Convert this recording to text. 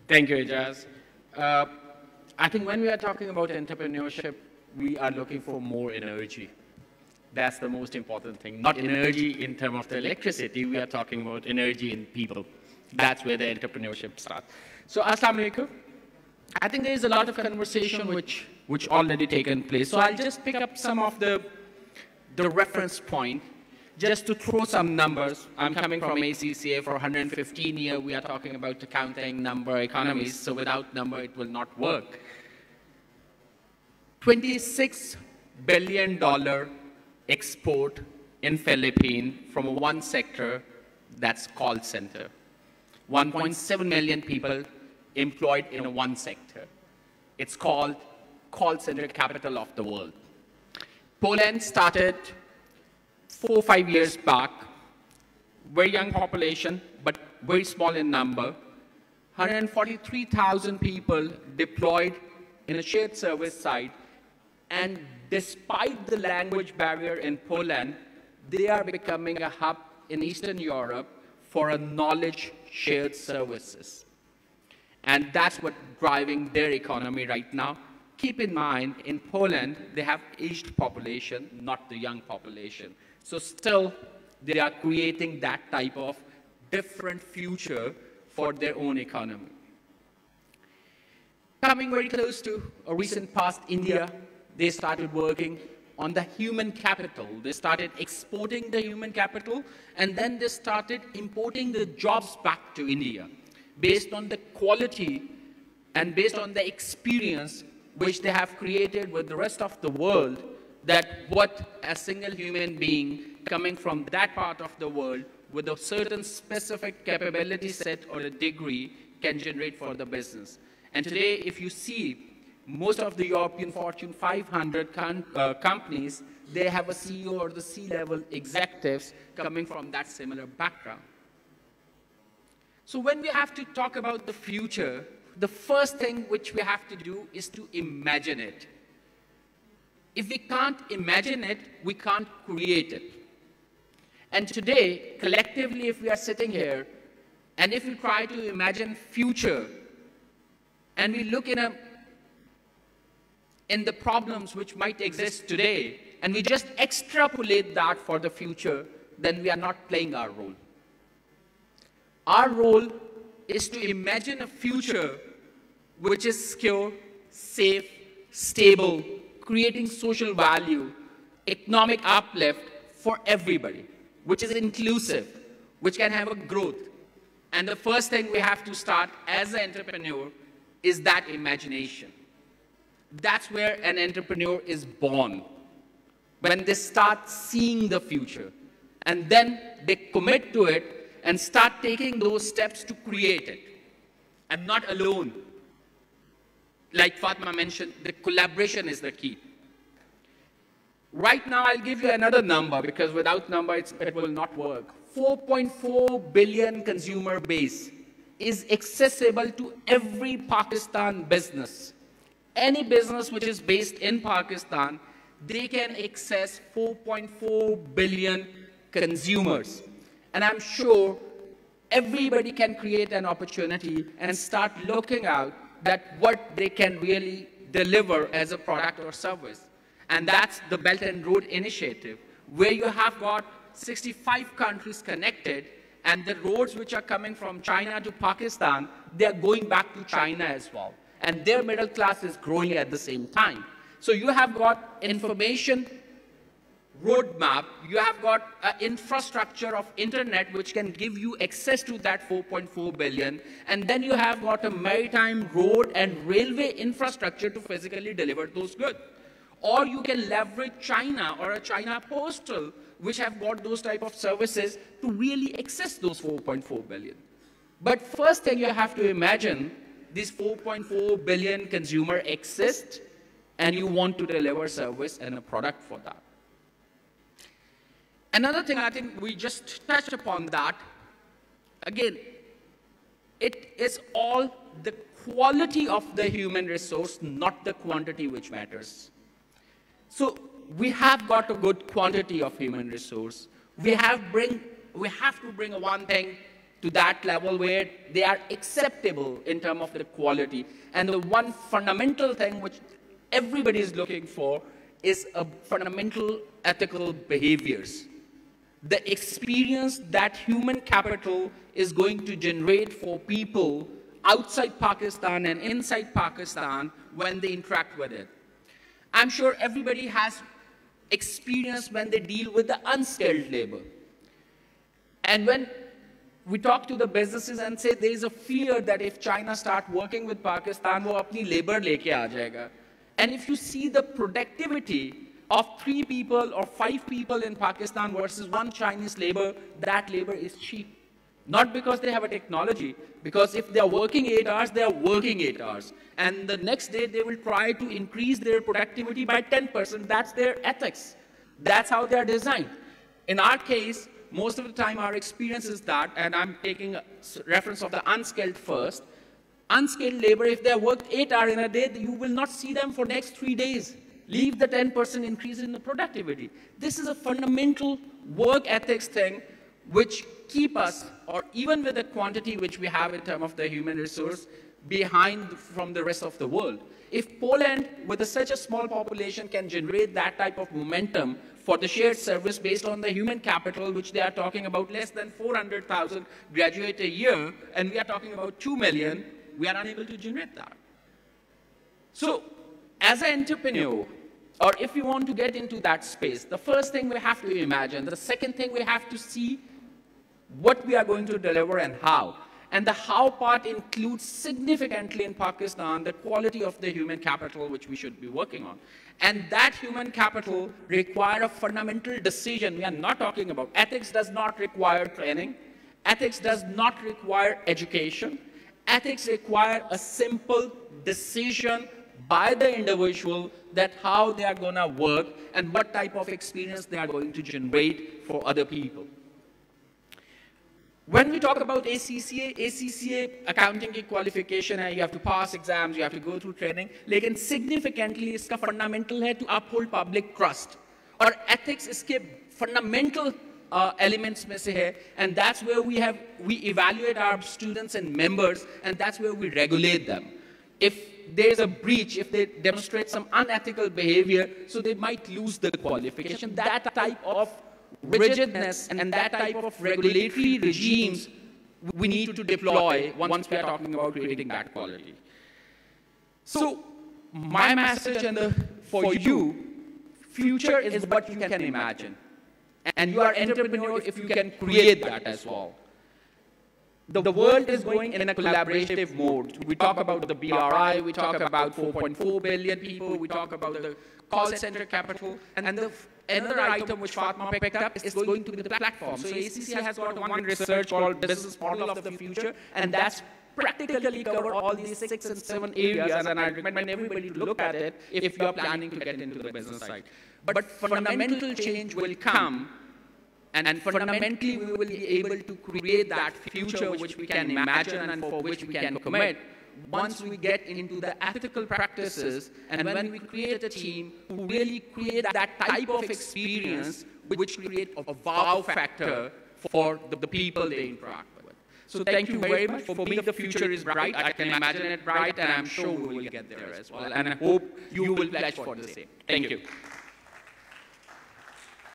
Thank you, Ijaz. Uh, I think when we are talking about entrepreneurship, we are looking for more energy. That's the most important thing. Not energy in terms of the electricity, we are talking about energy in people. That's where the entrepreneurship starts. So, Assalamu alaikum. I think there is a lot of conversation which already taken place. So I'll just pick up some of the reference point just to throw some numbers. I'm coming from ACCA for 115 years. We are talking about accounting, number, economies. So without number, it will not work. $26 billion export in Philippines from one sector, that's call center. 1.7 million people employed in one sector. It's called call center capital of the world. Poland started 4 or 5 years back, very young population, but very small in number. 143,000 people deployed in a shared service site, and despite the language barrier in Poland, they are becoming a hub in Eastern Europe for a knowledge shared services. And that's what's driving their economy right now. Keep in mind, in Poland, they have aged population, not the young population. So still, they are creating that type of different future for their own economy. Coming very close to a recent past, India, they started working on the human capital. They started exporting the human capital, and then they started importing the jobs back to India based on the quality and based on the experience which they have created with the rest of the world, that what a single human being coming from that part of the world with a certain specific capability set or a degree can generate for the business. And today, if you see, most of the European Fortune 500 companies, they have a CEO or the C-level executives coming from that similar background. So when we have to talk about the future, the first thing which we have to do is to imagine it. If we can't imagine it, we can't create it. And today, collectively, if we are sitting here, and if we try to imagine future, and we look in the problems which might exist today, and we just extrapolate that for the future, then we are not playing our role. Our role is to imagine a future which is secure, safe, stable, creating social value, economic uplift for everybody, which is inclusive, which can have a growth. And the first thing we have to start as an entrepreneur is that imagination. That's where an entrepreneur is born, when they start seeing the future, and then they commit to it and start taking those steps to create it. And not alone. Like Fatma mentioned, the collaboration is the key. Right now, I'll give you another number, because without number, it will not work. 4.4 billion consumer base is accessible to every Pakistan business. Any business which is based in Pakistan, they can access 4.4 billion consumers. And I'm sure everybody can create an opportunity and start looking out that what they can really deliver as a product or service. And that's the Belt and Road Initiative, where you have got 65 countries connected, and the roads which are coming from China to Pakistan, they are going back to China as well. And their middle class is growing at the same time. So you have got information roadmap, you have got an infrastructure of internet which can give you access to that 4.4 billion, and then you have got a maritime, road and railway infrastructure to physically deliver those goods. Or you can leverage China or a China Postal, which have got those type of services to really access those 4.4 billion. But first thing you have to imagine, these 4.4 billion consumer exist, and you want to deliver service and a product for that. Another thing, I think we just touched upon that. Again, it is all the quality of the human resource, not the quantity which matters. So we have got a good quantity of human resource. We have to bring one thing, to that level where they are acceptable in terms of the quality. And the one fundamental thing which everybody is looking for is a fundamental ethical behaviors. The experience that human capital is going to generate for people outside Pakistan and inside Pakistan when they interact with it. I'm sure everybody has experience when they deal with the unskilled labor. And when we talk to the businesses and say there is a fear that if China start working with Pakistan, wo apni labor leke aa jayega. And if you see the productivity of 3 people or 5 people in Pakistan versus 1 Chinese labor, that labor is cheap. Not because they have a technology, because if they are working 8 hours, they are working 8 hours. And the next day, they will try to increase their productivity by 10%. That's their ethics. That's how they are designed. In our case, most of the time, our experience is that, and I'm taking a reference of the unskilled first, unskilled labor, if they have worked 8 hours in a day, you will not see them for next 3 days. Leave the 10% increase in the productivity. This is a fundamental work ethics thing which keep us, or even with the quantity which we have in terms of the human resource, behind from the rest of the world. If Poland, with such a small population, can generate that type of momentum for the shared service based on the human capital, which they are talking about less than 400,000 graduate a year, and we are talking about 2 million, we are unable to generate that. So, as an entrepreneur, or if we want to get into that space, the first thing we have to imagine, the second thing we have to see what we are going to deliver and how. And the how part includes significantly in Pakistan the quality of the human capital which we should be working on. And that human capital requires a fundamental decision. We are not talking about ethics does not require training. Ethics does not require education. Ethics require a simple decision by the individual that how they are going to work and what type of experience they are going to generate for other people. When we talk about ACCA accounting की qualification है, you have to pass exams, you have to go through training, लेकिन significantly इसका fundamental है to uphold public trust. और ethics इसके fundamental elements में से है, and that's where we evaluate our students and members, and that's where we regulate them. If there is a breach, if they demonstrate some unethical behavior, so they might lose the qualification. That type of rigidness and that type of regulatory regimes we need to deploy once we are talking about creating that quality. So my message for you, future is what you can imagine. And you are an entrepreneur if you can create that as well. The world is going in a collaborative mode. We talk about the BRI, we talk about 4.4 billion people, we talk about the call center capital, and another item which Fatma picked up is going to be the platform. So ACCA has got one research called Business Model of the Future, and that's practically cover all these 6 and 7 areas, and I recommend everybody to look at it if you are planning to get into the business side. But fundamental change will come. And fundamentally, we will be able to create that future which we can imagine and for which we can commit once we get into the ethical practices and when we create a team who really create that type of experience which create a wow factor for the people they interact with. So thank you very much. For me, the future is bright. I can imagine it bright, and I'm sure we will get there as well. And I hope you will pledge for the same. Thank you.